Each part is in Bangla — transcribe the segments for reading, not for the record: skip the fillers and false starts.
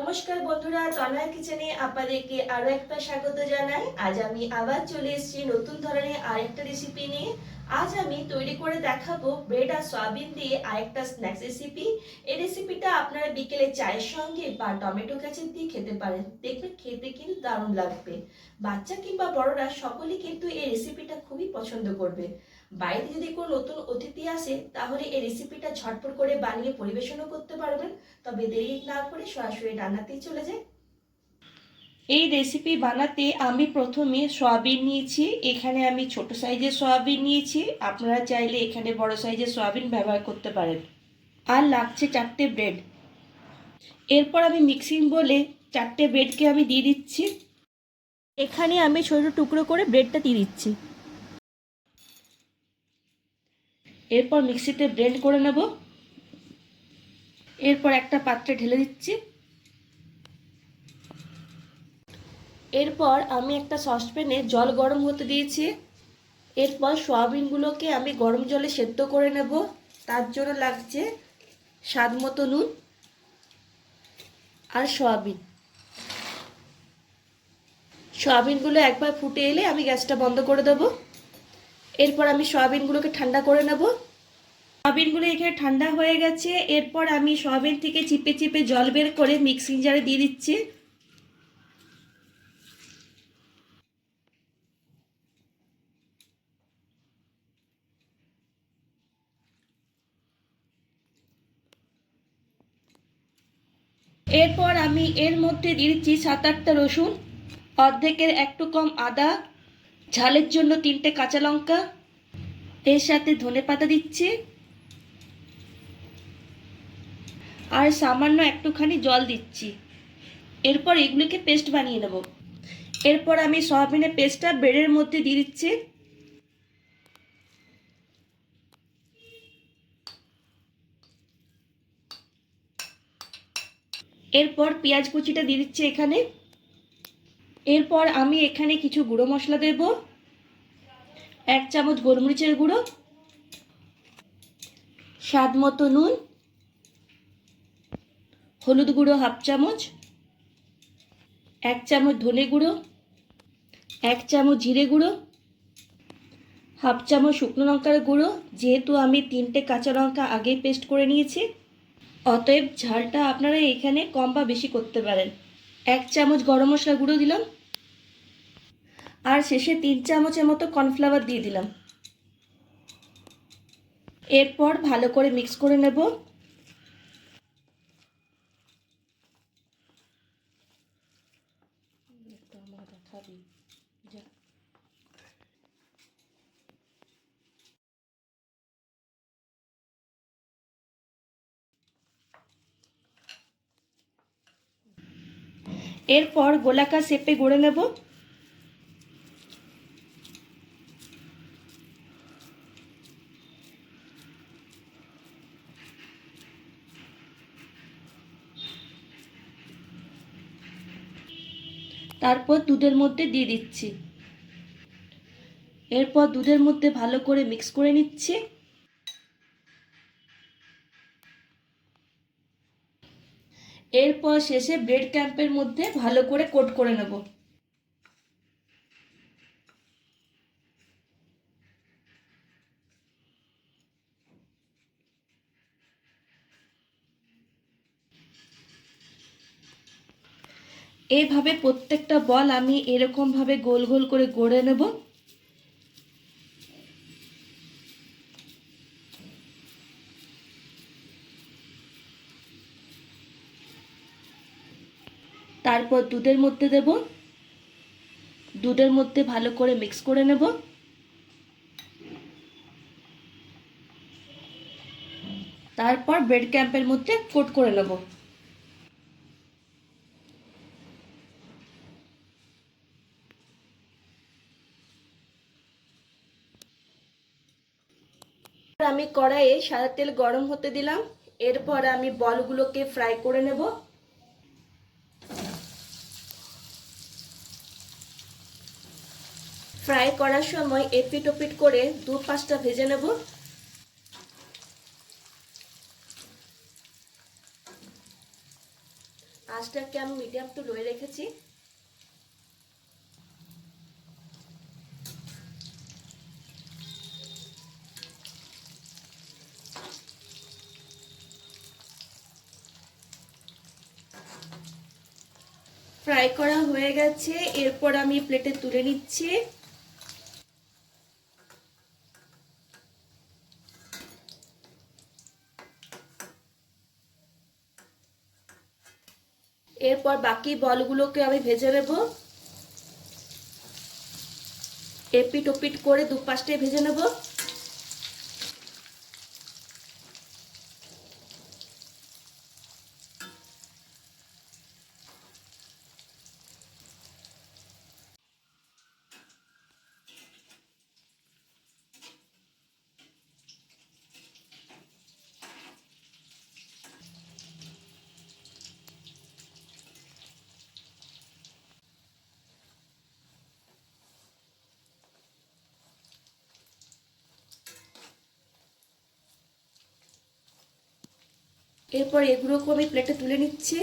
নমস্কার বন্ধুরা, তনয়া কিচেনে আপনাদেরকে আরো একটা স্বাগত জানাই। আজ আমি আবার চলে এসেছি নতুন ধরনের আরেকটা রেসিপি নিয়ে। আজ আমি তৈরি করে দেখাবো ব্রেড আর সয়াবিন দিয়ে আরেকটা স্ন্যাক্স রেসিপি। এই রেসিপিটা আপনারা বিকেলে চায়ের সঙ্গে বা টমেটো কেচাপ দিয়ে খেতে পারেন, দেখবেন খেতে কিন্তু দারুণ লাগবে। বাচ্চা কিংবা বড়রা সকলেই কিন্তু এই রেসিপিটা খুবই পছন্দ করবে। বাড়িতে যদি কোনো নতুন অতিথি আসে তাহলে এই রেসিপিটা ঝটপট করে বানিয়ে পরিবেশনও করতে পারবেন। তবে দেরি না করে সরাসরি রান্নাতেই চলে যাই। এই রেসিপি বানাতে আমি প্রথমে সয়াবিন নিয়েছি। এখানে আমি ছোট সাইজের সয়াবিন নিয়েছি, আপনারা চাইলে এখানে বড় সাইজের সয়াবিন ব্যবহার করতে পারেন। আর লাগছে 4টে ব্রেড। এরপর আমি মিক্সিং বলে 4টে ব্রেডকে আমি দিয়ে দিচ্ছি। এখানে আমি ছোট টুকরো করে ব্রেডটা দিয়ে দিচ্ছি। এরপর মিক্সিতে ব্লেন্ড করে নেব। এরপর একটা পাত্রে ঢেলে দিচ্ছি। এরপর আমি একটা সসপ্যানে জল গরম হতে দিয়েছি। এরপর সয়াবিনগুলোকে আমি গরম জলে সেদ্ধ করে নেব। তার জন্য লাগছে স্বাদ মতো নুন আর সয়াবিনগুলো একবার ফুটে এলে আমি গ্যাসটা বন্ধ করে দেব। এরপর আমি সয়াবিনগুলোকে ঠান্ডা করে নেব। সয়াবিনগুলো এখানে ঠান্ডা হয়ে গেছে। এরপর আমি সয়াবিন থেকে চিপে চিপে জল বের করে মিক্সিং জারে দিয়ে দিচ্ছি। এরপর আমি এর মধ্যে দিয়ে দিচ্ছি 7-8টা রসুন, অর্ধেকের একটু কম আদা, ঝালের জন্য 3টে কাঁচা লঙ্কা, এর সাথে ধনেপাতা দিচ্ছি আর সামান্য একটুখানি জল দিচ্ছি। এরপর এগুলিকে পেস্ট বানিয়ে নেব। এরপর আমি সয়াবিনের পেস্টটা ব্রেডের মধ্যে দিয়ে দিচ্ছি। এরপর পেঁয়াজ কুচিটা দিয়ে দিচ্ছি এখানে। এরপর আমি এখানে কিছু গুঁড়ো মশলা দেব। 1 চামচ গোলমরিচের গুঁড়ো, স্বাদ মতো নুন, হলুদ গুঁড়ো 1/2 চামচ, 1 চামচ ধনে গুঁড়ো, 1 চামচ জিরে গুঁড়ো, 1/2 চামচ শুকনো লঙ্কার গুঁড়ো। যেহেতু আমি 3টে কাঁচা লঙ্কা আগেই পেস্ট করে নিয়েছি, অতএব ঝালটা আপনারা এখানে কম বা বেশি করতে পারেন। 1 চামচ গরম মশলা গুঁড়ো দিলাম আর শেষে 3 চামচের মতো কর্নফ্লাওয়ার দিয়ে দিলাম। এরপর ভালো করে মিক্স করে নেব। এরপর গোলাকার শেপে গড়ে নেব। তারপর দুধের মধ্যে দিয়ে দিচ্ছি। এরপর দুধের মধ্যে ভালো করে মিক্স করে নিচ্ছি। এরপর শেষে ব্রেড ক্যাম্পের মধ্যে ভালো করে কোট করে নেব। এইভাবে প্রত্যেকটা বল আমি এরকম ভাবে গোল গোল করে গড়ে নেব। তারপর দুধের মধ্যে দেব। দুধের মধ্যে ভালো করে মিক্স করে নেব। তারপর ব্রেড ক্যাম্পের মধ্যে কোট করে নেব। আমি কড়াইয়ে সাদা তেল গরম হতে দিলাম। এরপর আমি বলগুলোকে ফ্রাই করে নেব। ফ্রাই করার সময় এপিট ওপিট করে 2-5টা ভেজে নেব। আর আঁচটাকে আমি মিডিয়াম টু লোয়ে রেখেছি। ফ্রাই করা হয়ে গেছে, এরপর আমি প্লেটে তুলে নিচ্ছি। এরপর বাকি বলগুলোকে আমি ভেজে নেব। এপিট ওপিট করে দুপাশটাই ভেজে নেব। এরপর এগুলোকে আমি প্লেটে তুলে নিচ্ছি।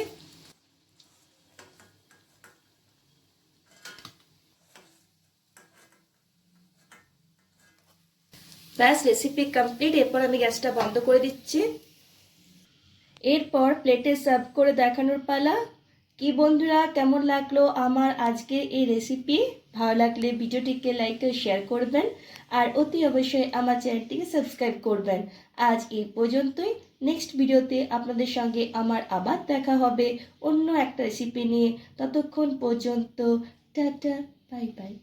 ব্যাস, রেসিপি কমপ্লিট। এরপর আমি গ্যাসটা বন্ধ করে দিচ্ছি। এরপর প্লেটে সার্ভ করে দেখানোর পালা। কি বন্ধুরা, কেমন লাগলো আমার আজকের এই রেসিপি? ভালো লাগলে ভিডিওটিকে লাইক ও শেয়ার করবেন, আর অতি অবশ্যই আমার চ্যানেলটিকে সাবস্ক্রাইব করবেন। আজ এই পর্যন্তই। নেক্সট ভিডিওতে আপনাদের সঙ্গে আমার আবার দেখা হবে অন্য একটা রেসিপি নিয়ে। ততক্ষণ পর্যন্ত টাটা, বাই বাই।